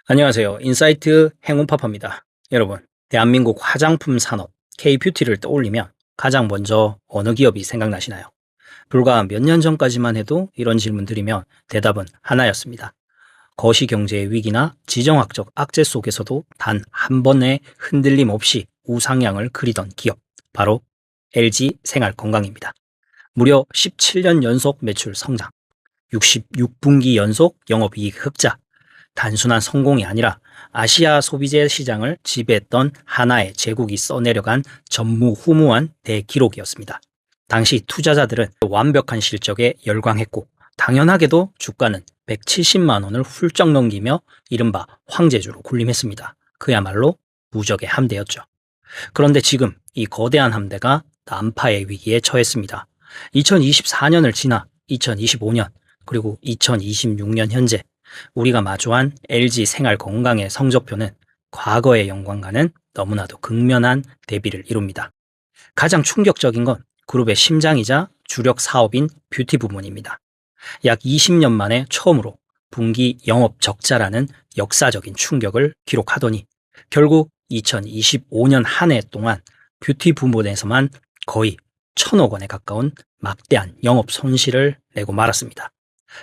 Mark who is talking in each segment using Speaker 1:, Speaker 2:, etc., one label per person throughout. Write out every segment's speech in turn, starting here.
Speaker 1: 안녕하세요. 인사이트 행운파파입니다. 여러분, 대한민국 화장품 산업 K-뷰티를 떠올리면 가장 먼저 어느 기업이 생각나시나요? 불과 몇 년 전까지만 해도 이런 질문 드리면 대답은 하나였습니다. 거시경제의 위기나 지정학적 악재 속에서도 단 한 번의 흔들림 없이 우상향을 그리던 기업, 바로 LG 생활건강입니다. 무려 17년 연속 매출 성장, 66분기 연속 영업이익 흑자, 단순한 성공이 아니라 아시아 소비재 시장을 지배했던 하나의 제국이 써내려간 전무후무한 대기록이었습니다. 당시 투자자들은 완벽한 실적에 열광했고 당연하게도 주가는 170만 원을 훌쩍 넘기며 이른바 황제주로 군림했습니다. 그야말로 무적의 함대였죠. 그런데 지금 이 거대한 함대가 난파의 위기에 처했습니다. 2024년을 지나 2025년 그리고 2026년 현재 우리가 마주한 LG 생활건강의 성적표는 과거의 영광과는 너무나도 극면한 대비를 이룹니다. 가장 충격적인 건 그룹의 심장이자 주력 사업인 뷰티 부문입니다. 약 20년 만에 처음으로 분기 영업 적자라는 역사적인 충격을 기록하더니 결국 2025년 한 해 동안 뷰티 부문에서만 거의 1,000억 원에 가까운 막대한 영업 손실을 내고 말았습니다.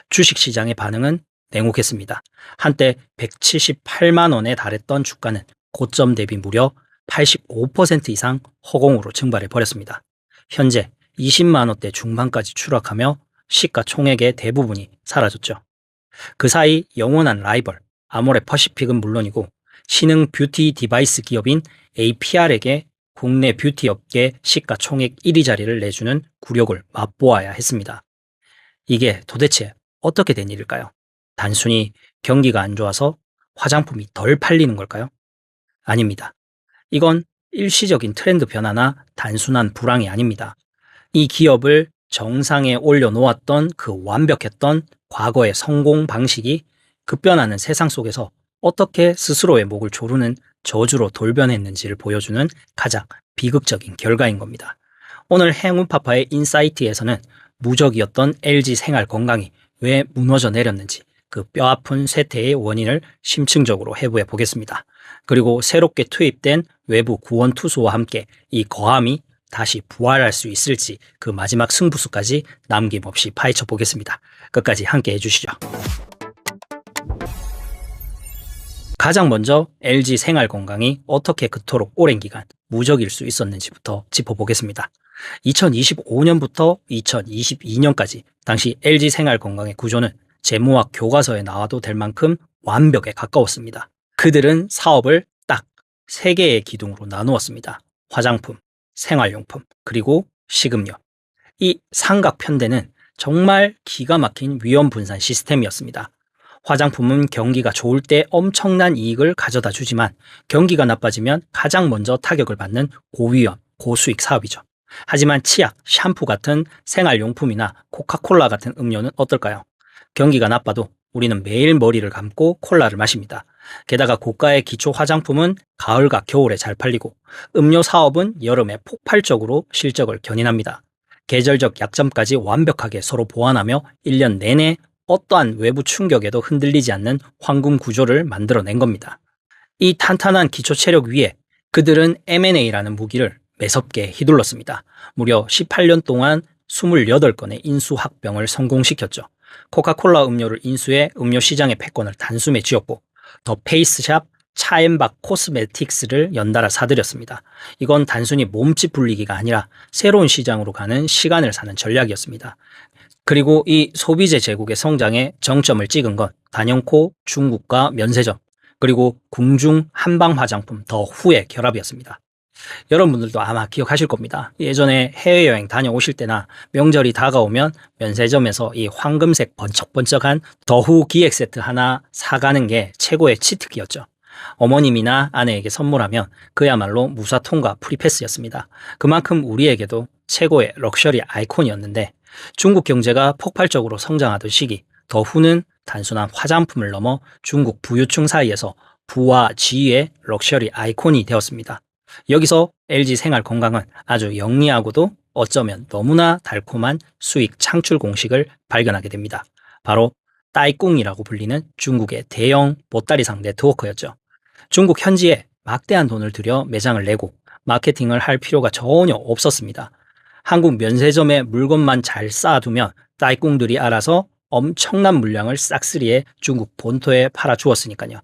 Speaker 1: 주식시장의 반응은 냉혹했습니다. 한때 178만 원에 달했던 주가는 고점 대비 무려 85% 이상 허공으로 증발해 버렸습니다. 현재 20만 원대 중반까지 추락하며 시가총액의 대부분이 사라졌죠. 그 사이 영원한 라이벌 아모레 퍼시픽은 물론이고 신흥 뷰티 디바이스 기업인 APR에게 국내 뷰티 업계 시가총액 1위 자리를 내주는 굴욕을 맛보아야 했습니다. 이게 도대체 어떻게 된 일일까요? 단순히 경기가 안 좋아서 화장품이 덜 팔리는 걸까요? 아닙니다. 이건 일시적인 트렌드 변화나 단순한 불황이 아닙니다. 이 기업을 정상에 올려놓았던 그 완벽했던 과거의 성공 방식이 급변하는 세상 속에서 어떻게 스스로의 목을 조르는 저주로 돌변했는지를 보여주는 가장 비극적인 결과인 겁니다. 오늘 행운파파의 인사이트에서는 무적이었던 LG 생활건강이 왜 무너져 내렸는지 그 뼈아픈 쇠퇴의 원인을 심층적으로 해부해 보겠습니다. 그리고 새롭게 투입된 외부 구원 투수와 함께 이 거함이 다시 부활할 수 있을지 그 마지막 승부수까지 남김없이 파헤쳐 보겠습니다. 끝까지 함께 해주시죠. 가장 먼저 LG 생활건강이 어떻게 그토록 오랜 기간 무적일 수 있었는지부터 짚어보겠습니다. 2025년부터 2022년까지 당시 LG 생활건강의 구조는 재무학 교과서에 나와도 될 만큼 완벽에 가까웠습니다. 그들은 사업을 딱 3개의 기둥으로 나누었습니다. 화장품, 생활용품, 그리고 식음료. 이 삼각편대는 정말 기가 막힌 위험 분산 시스템이었습니다. 화장품은 경기가 좋을 때 엄청난 이익을 가져다 주지만 경기가 나빠지면 가장 먼저 타격을 받는 고위험, 고수익 사업이죠. 하지만 치약, 샴푸 같은 생활용품이나 코카콜라 같은 음료는 어떨까요? 경기가 나빠도 우리는 매일 머리를 감고 콜라를 마십니다. 게다가 고가의 기초 화장품은 가을과 겨울에 잘 팔리고 음료 사업은 여름에 폭발적으로 실적을 견인합니다. 계절적 약점까지 완벽하게 서로 보완하며 1년 내내 어떠한 외부 충격에도 흔들리지 않는 황금 구조를 만들어낸 겁니다. 이 탄탄한 기초 체력 위에 그들은 M&A라는 무기를 매섭게 휘둘렀습니다. 무려 18년 동안 28건의 인수 합병을 성공시켰죠. 코카콜라 음료를 인수해 음료 시장의 패권을 단숨에 쥐었고 더 페이스샵, 차앤박 코스메틱스를 연달아 사들였습니다. 이건 단순히 몸집 불리기가 아니라 새로운 시장으로 가는 시간을 사는 전략이었습니다. 그리고 이 소비재 제국의 성장에 정점을 찍은 건 단연코 중국과 면세점 그리고 궁중 한방 화장품 더 후의 결합이었습니다. 여러분들도 아마 기억하실 겁니다. 예전에 해외여행 다녀오실 때나 명절이 다가오면 면세점에서 이 황금색 번쩍번쩍한 더후 기획 세트 하나 사가는 게 최고의 치트키였죠. 어머님이나 아내에게 선물하면 그야말로 무사통과 프리패스였습니다. 그만큼 우리에게도 최고의 럭셔리 아이콘이었는데 중국 경제가 폭발적으로 성장하던 시기 더후는 단순한 화장품을 넘어 중국 부유층 사이에서 부와 지위의 럭셔리 아이콘이 되었습니다. 여기서 LG 생활건강은 아주 영리하고도 어쩌면 너무나 달콤한 수익 창출 공식을 발견하게 됩니다. 바로 따이꿍이라고 불리는 중국의 대형 보따리상 네트워크였죠. 중국 현지에 막대한 돈을 들여 매장을 내고 마케팅을 할 필요가 전혀 없었습니다. 한국 면세점에 물건만 잘 쌓아두면 따이꿍들이 알아서 엄청난 물량을 싹쓸이에 중국 본토에 팔아주었으니까요.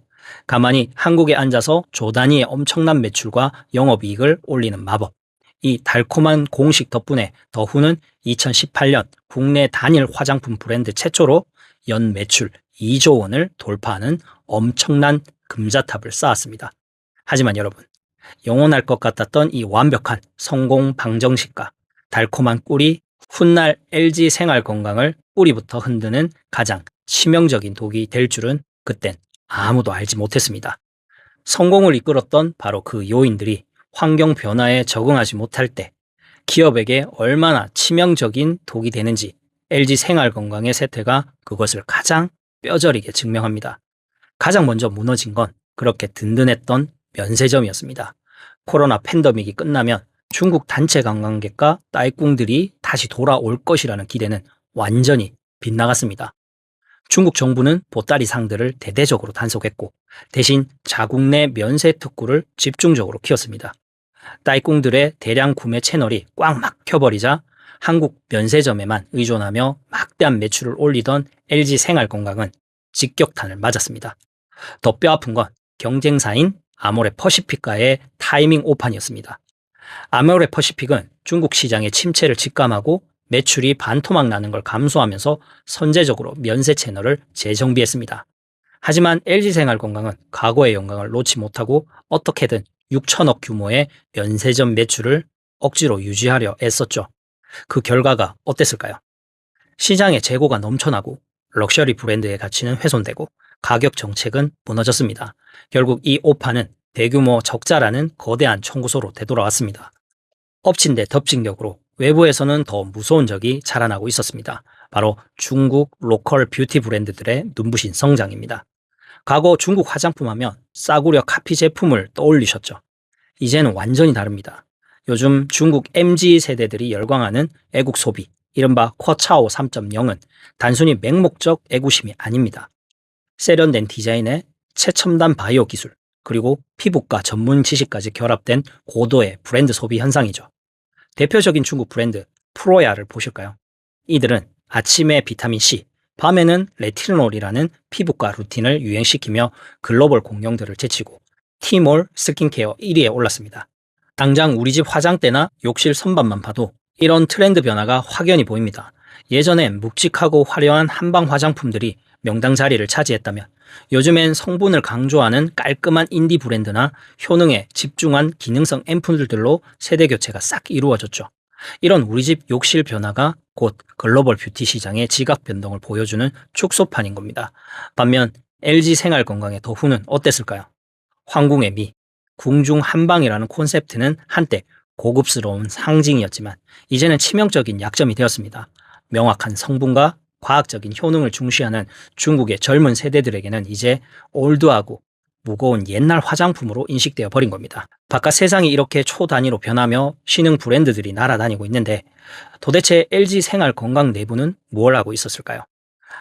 Speaker 1: 가만히 한국에 앉아서 조 단위의 엄청난 매출과 영업이익을 올리는 마법. 이 달콤한 공식 덕분에 더후는 2018년 국내 단일 화장품 브랜드 최초로 연 매출 2조 원을 돌파하는 엄청난 금자탑을 쌓았습니다. 하지만 여러분, 영원할 것 같았던 이 완벽한 성공 방정식과 달콤한 꿀이 훗날 LG 생활 건강을 뿌리부터 흔드는 가장 치명적인 독이 될 줄은 그땐 아무도 알지 못했습니다. 성공을 이끌었던 바로 그 요인들이 환경 변화에 적응하지 못할 때 기업에게 얼마나 치명적인 독이 되는지 LG 생활 건강의 세태가 그것을 가장 뼈저리게 증명합니다. 가장 먼저 무너진 건 그렇게 든든했던 면세점이었습니다. 코로나 팬데믹이 끝나면 중국 단체 관광객과 따이꿍들이 다시 돌아올 것이라는 기대는 완전히 빗나갔습니다. 중국 정부는 보따리 상들을 대대적으로 단속했고 대신 자국 내 면세 특구를 집중적으로 키웠습니다. 따이꿍들의 대량 구매 채널이 꽉 막혀버리자 한국 면세점에만 의존하며 막대한 매출을 올리던 LG 생활건강은 직격탄을 맞았습니다. 더 뼈아픈 건 경쟁사인 아모레 퍼시픽과의 타이밍 오판이었습니다. 아모레 퍼시픽은 중국 시장의 침체를 직감하고 매출이 반토막 나는 걸 감수하면서 선제적으로 면세 채널을 재정비했습니다. 하지만 LG생활건강은 과거의 영광을 놓지 못하고 어떻게든 6천억 규모의 면세점 매출을 억지로 유지하려 애썼죠. 그 결과가 어땠을까요? 시장의 재고가 넘쳐나고 럭셔리 브랜드의 가치는 훼손되고 가격 정책은 무너졌습니다. 결국 이 오판은 대규모 적자라는 거대한 청구서로 되돌아왔습니다. 엎친 데 덮친 격으로 외부에서는 더 무서운 적이 자라나고 있었습니다. 바로 중국 로컬 뷰티 브랜드들의 눈부신 성장입니다. 과거 중국 화장품 하면 싸구려 카피 제품을 떠올리셨죠. 이제는 완전히 다릅니다. 요즘 중국 MZ 세대들이 열광하는 애국 소비, 이른바 쿼차오 3.0은 단순히 맹목적 애구심이 아닙니다. 세련된 디자인에 최첨단 바이오 기술, 그리고 피부과 전문 지식까지 결합된 고도의 브랜드 소비 현상이죠. 대표적인 중국 브랜드 프로야를 보실까요? 이들은 아침에 비타민C, 밤에는 레티놀이라는 피부과 루틴을 유행시키며 글로벌 공룡들을 제치고 티몰 스킨케어 1위에 올랐습니다. 당장 우리 집 화장대나 욕실 선반만 봐도 이런 트렌드 변화가 확연히 보입니다. 예전엔 묵직하고 화려한 한방 화장품들이 명당 자리를 차지했다면 요즘엔 성분을 강조하는 깔끔한 인디 브랜드나 효능에 집중한 기능성 앰플들로 세대 교체가 싹 이루어졌죠. 이런 우리 집 욕실 변화가 곧 글로벌 뷰티 시장의 지각 변동을 보여주는 축소판인 겁니다. 반면 LG 생활 건강의 더후는 어땠을까요? 황궁의 미, 궁중 한방이라는 콘셉트는 한때 고급스러운 상징이었지만 이제는 치명적인 약점이 되었습니다. 명확한 성분과 과학적인 효능을 중시하는 중국의 젊은 세대들에게는 이제 올드하고 무거운 옛날 화장품으로 인식되어 버린 겁니다. 바깥 세상이 이렇게 초단위로 변하며 신흥 브랜드들이 날아다니고 있는데 도대체 LG 생활 건강 내부는 뭘 하고 있었을까요?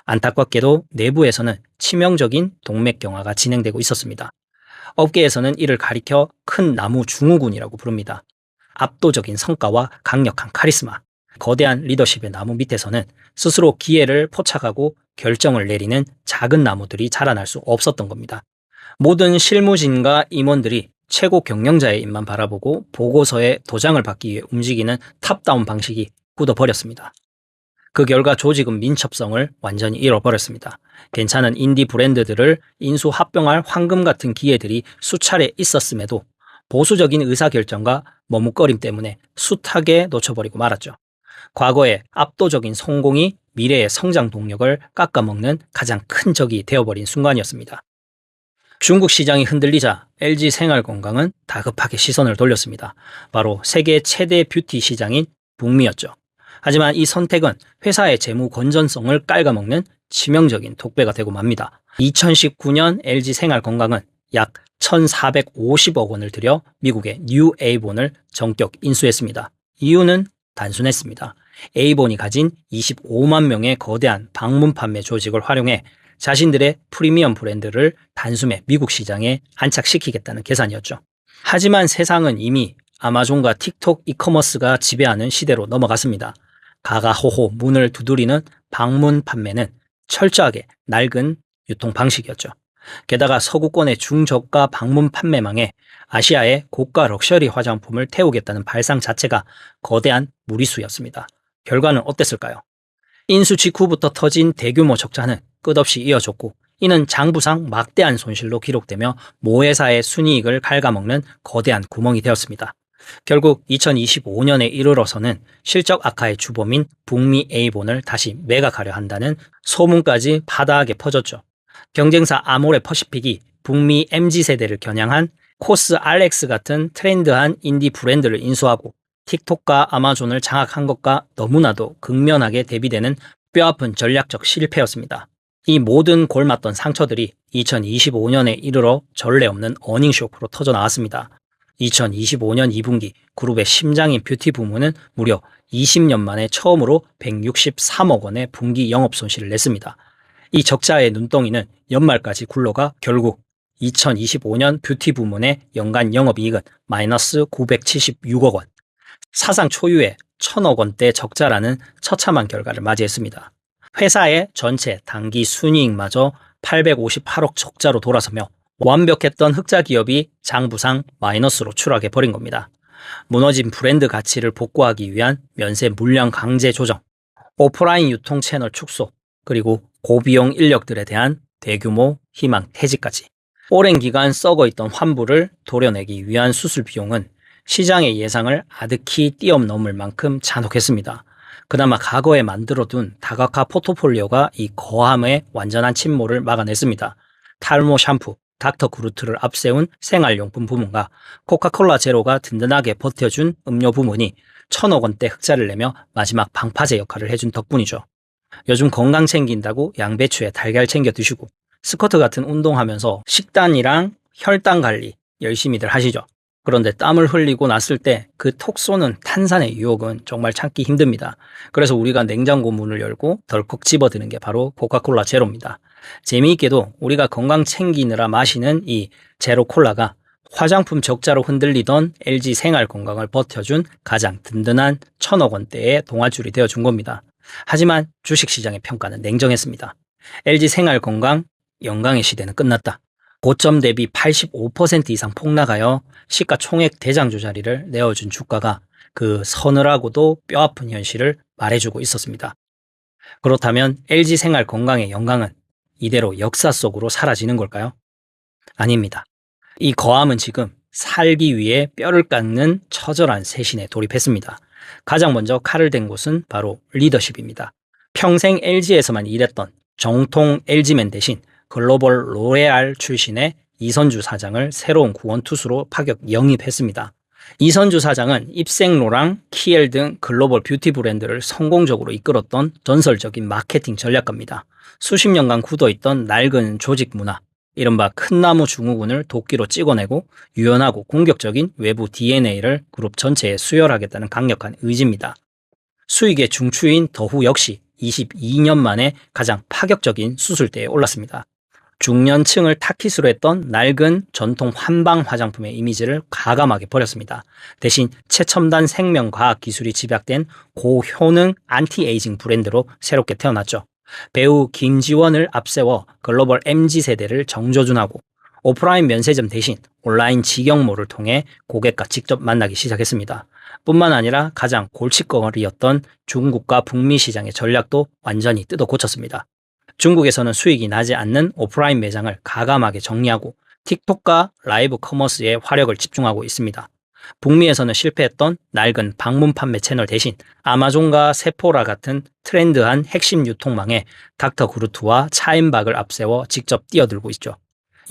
Speaker 1: 안타깝게도 내부에서는 치명적인 동맥경화가 진행되고 있었습니다. 업계에서는 이를 가리켜 큰 나무 증후군이라고 부릅니다. 압도적인 성과와 강력한 카리스마, 거대한 리더십의 나무 밑에서는 스스로 기회를 포착하고 결정을 내리는 작은 나무들이 자라날 수 없었던 겁니다. 모든 실무진과 임원들이 최고 경영자의 입만 바라보고 보고서에 도장을 받기 위해 움직이는 탑다운 방식이 굳어버렸습니다. 그 결과 조직은 민첩성을 완전히 잃어버렸습니다. 괜찮은 인디 브랜드들을 인수 합병할 황금 같은 기회들이 수차례 있었음에도 보수적인 의사결정과 머뭇거림 때문에 숱하게 놓쳐버리고 말았죠. 과거의 압도적인 성공이 미래의 성장 동력을 깎아먹는 가장 큰 적이 되어버린 순간이었습니다. 중국 시장이 흔들리자 LG 생활건강은 다급하게 시선을 돌렸습니다. 바로 세계 최대 뷰티 시장인 북미였죠. 하지만 이 선택은 회사의 재무 건전성을 깔아먹는 치명적인 독배가 되고 맙니다. 2019년 LG 생활건강은 약 1,450억 원을 들여 미국의 뉴 에이본을 정격 인수했습니다. 이유는 단순했습니다. 에이본이 가진 25만 명의 거대한 방문 판매 조직을 활용해 자신들의 프리미엄 브랜드를 단숨에 미국 시장에 안착시키겠다는 계산이었죠. 하지만 세상은 이미 아마존과 틱톡 이커머스가 지배하는 시대로 넘어갔습니다. 가가호호 문을 두드리는 방문 판매는 철저하게 낡은 유통 방식이었죠. 게다가 서구권의 중저가 방문 판매망에 아시아의 고가 럭셔리 화장품을 태우겠다는 발상 자체가 거대한 무리수였습니다. 결과는 어땠을까요? 인수 직후부터 터진 대규모 적자는 끝없이 이어졌고, 이는 장부상 막대한 손실로 기록되며 모회사의 순이익을 갉아먹는 거대한 구멍이 되었습니다. 결국 2025년에 이르러서는 실적 악화의 주범인 북미 A본을 다시 매각하려 한다는 소문까지 바다하게 퍼졌죠. 경쟁사 아모레 퍼시픽이 북미 MZ세대를 겨냥한 코스 RX 같은 트렌드한 인디 브랜드를 인수하고 틱톡과 아마존을 장악한 것과 너무나도 극면하게 대비되는 뼈아픈 전략적 실패였습니다. 이 모든 골맞던 상처들이 2025년에 이르러 전례 없는 어닝쇼크로 터져나왔습니다. 2025년 2분기 그룹의 심장인 뷰티 부문은 무려 20년 만에 처음으로 163억 원의 분기 영업손실을 냈습니다. 이 적자의 눈덩이는 연말까지 굴러가 결국 2025년 뷰티 부문의 연간 영업이익은 마이너스 976억 원, 사상 초유의 1,000억 원대 적자라는 처참한 결과를 맞이했습니다. 회사의 전체 당기 순이익마저 858억 적자로 돌아서며 완벽했던 흑자 기업이 장부상 마이너스로 추락해버린 겁니다. 무너진 브랜드 가치를 복구하기 위한 면세 물량 강제 조정, 오프라인 유통 채널 축소, 그리고 고비용 인력들에 대한 대규모 희망 퇴직까지. 오랜 기간 썩어있던 환부를 도려내기 위한 수술 비용은 시장의 예상을 아득히 뛰어넘을 만큼 잔혹했습니다. 그나마 과거에 만들어둔 다각화 포트폴리오가 이 거함의 완전한 침몰을 막아냈습니다. 탈모 샴푸, 닥터 그루트를 앞세운 생활용품 부문과 코카콜라 제로가 든든하게 버텨준 음료 부문이 1,000억 원대 흑자를 내며 마지막 방파제 역할을 해준 덕분이죠. 요즘 건강 챙긴다고 양배추에 달걀 챙겨 드시고 스쿼트 같은 운동하면서 식단이랑 혈당 관리 열심히들 하시죠. 그런데 땀을 흘리고 났을 때 그 톡 쏘는 탄산의 유혹은 정말 참기 힘듭니다. 그래서 우리가 냉장고 문을 열고 덜컥 집어드는 게 바로 코카콜라 제로입니다. 재미있게도 우리가 건강 챙기느라 마시는 이 제로 콜라가 화장품 적자로 흔들리던 LG 생활 건강을 버텨준 가장 든든한 1,000억 원대의 동아줄이 되어준 겁니다. 하지만 주식시장의 평가는 냉정했습니다. LG 생활 건강, 영광의 시대는 끝났다. 고점 대비 85% 이상 폭락하여 시가총액 대장주 자리를 내어준 주가가 그 서늘하고도 뼈아픈 현실을 말해주고 있었습니다. 그렇다면 LG 생활 건강의 영광은 이대로 역사 속으로 사라지는 걸까요? 아닙니다. 이 거함은 지금 살기 위해 뼈를 깎는 처절한 세신에 돌입했습니다. 가장 먼저 칼을 댄 곳은 바로 리더십입니다. 평생 LG에서만 일했던 정통 LG맨 대신 글로벌 로레알 출신의 이선주 사장을 새로운 구원투수로 파격 영입했습니다. 이선주 사장은 입생로랑 키엘 등 글로벌 뷰티 브랜드를 성공적으로 이끌었던 전설적인 마케팅 전략가입니다. 수십 년간 굳어있던 낡은 조직 문화, 이른바 큰나무 증후군을 도끼로 찍어내고 유연하고 공격적인 외부 DNA를 그룹 전체에 수혈하겠다는 강력한 의지입니다. 수익의 중추인 더후 역시 22년 만에 가장 파격적인 수술대에 올랐습니다. 중년층을 타깃으로 했던 낡은 전통 한방 화장품의 이미지를 과감하게 버렸습니다. 대신 최첨단 생명과학 기술이 집약된 고효능 안티에이징 브랜드로 새롭게 태어났죠. 배우 김지원을 앞세워 글로벌 MZ세대를 정조준하고 오프라인 면세점 대신 온라인 직영몰을 통해 고객과 직접 만나기 시작했습니다. 뿐만 아니라 가장 골칫거리였던 중국과 북미 시장의 전략도 완전히 뜯어 고쳤습니다. 중국에서는 수익이 나지 않는 오프라인 매장을 가감하게 정리하고 틱톡과 라이브 커머스에 화력을 집중하고 있습니다. 북미에서는 실패했던 낡은 방문 판매 채널 대신 아마존과 세포라 같은 트렌드한 핵심 유통망에 닥터 그루트와 차인박을 앞세워 직접 뛰어들고 있죠.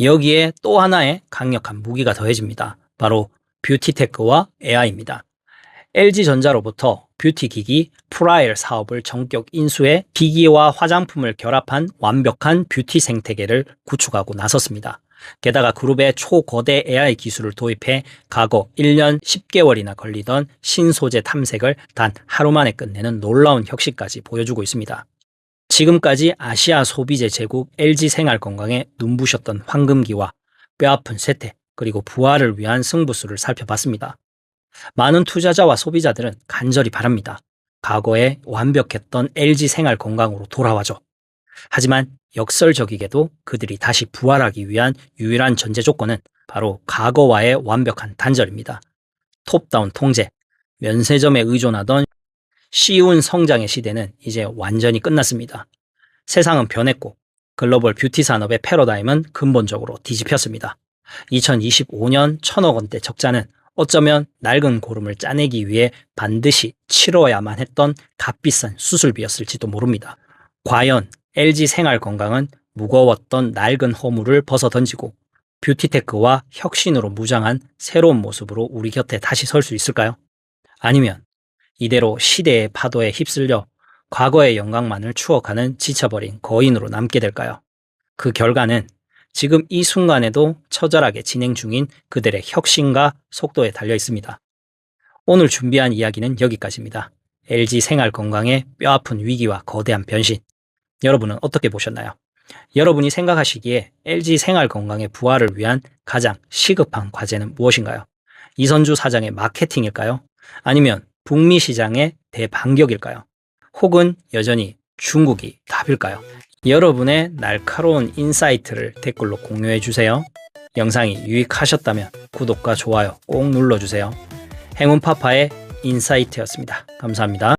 Speaker 1: 여기에 또 하나의 강력한 무기가 더해집니다. 바로 뷰티테크와 AI입니다. LG전자로부터 뷰티기기 프라일 사업을 전격 인수해 기기와 화장품을 결합한 완벽한 뷰티 생태계를 구축하고 나섰습니다. 게다가 그룹의 초거대 AI 기술을 도입해 과거 1년 10개월이나 걸리던 신소재 탐색을 단 하루 만에 끝내는 놀라운 혁신까지 보여주고 있습니다. 지금까지 아시아 소비재 제국 LG생활건강에 눈부셨던 황금기와 뼈아픈 쇠퇴 그리고 부활을 위한 승부수를 살펴봤습니다. 많은 투자자와 소비자들은 간절히 바랍니다. 과거에 완벽했던 LG생활건강으로 돌아와줘. 하지만 역설적이게도 그들이 다시 부활하기 위한 유일한 전제 조건은 바로 과거와의 완벽한 단절입니다. 톱다운 통제, 면세점에 의존하던 쉬운 성장의 시대는 이제 완전히 끝났습니다. 세상은 변했고 글로벌 뷰티 산업의 패러다임은 근본적으로 뒤집혔습니다. 2025년 1,000억 원대 적자는 어쩌면 낡은 고름을 짜내기 위해 반드시 치러야만 했던 값비싼 수술비였을지도 모릅니다. 과연 LG생활건강은 무거웠던 낡은 허물을 벗어던지고 뷰티테크와 혁신으로 무장한 새로운 모습으로 우리 곁에 다시 설 수 있을까요? 아니면 이대로 시대의 파도에 휩쓸려 과거의 영광만을 추억하는 지쳐버린 거인으로 남게 될까요? 그 결과는 지금 이 순간에도 처절하게 진행 중인 그들의 혁신과 속도에 달려 있습니다. 오늘 준비한 이야기는 여기까지입니다. LG생활건강의 뼈아픈 위기와 거대한 변신. 여러분은 어떻게 보셨나요? 여러분이 생각하시기에 LG생활건강의 부활을 위한 가장 시급한 과제는 무엇인가요? 이선주 사장의 마케팅일까요? 아니면 북미 시장의 대반격일까요? 혹은 여전히 중국이 답일까요? 여러분의 날카로운 인사이트를 댓글로 공유해 주세요. 영상이 유익하셨다면 구독과 좋아요 꼭 눌러주세요. 행운파파의 인사이트였습니다. 감사합니다.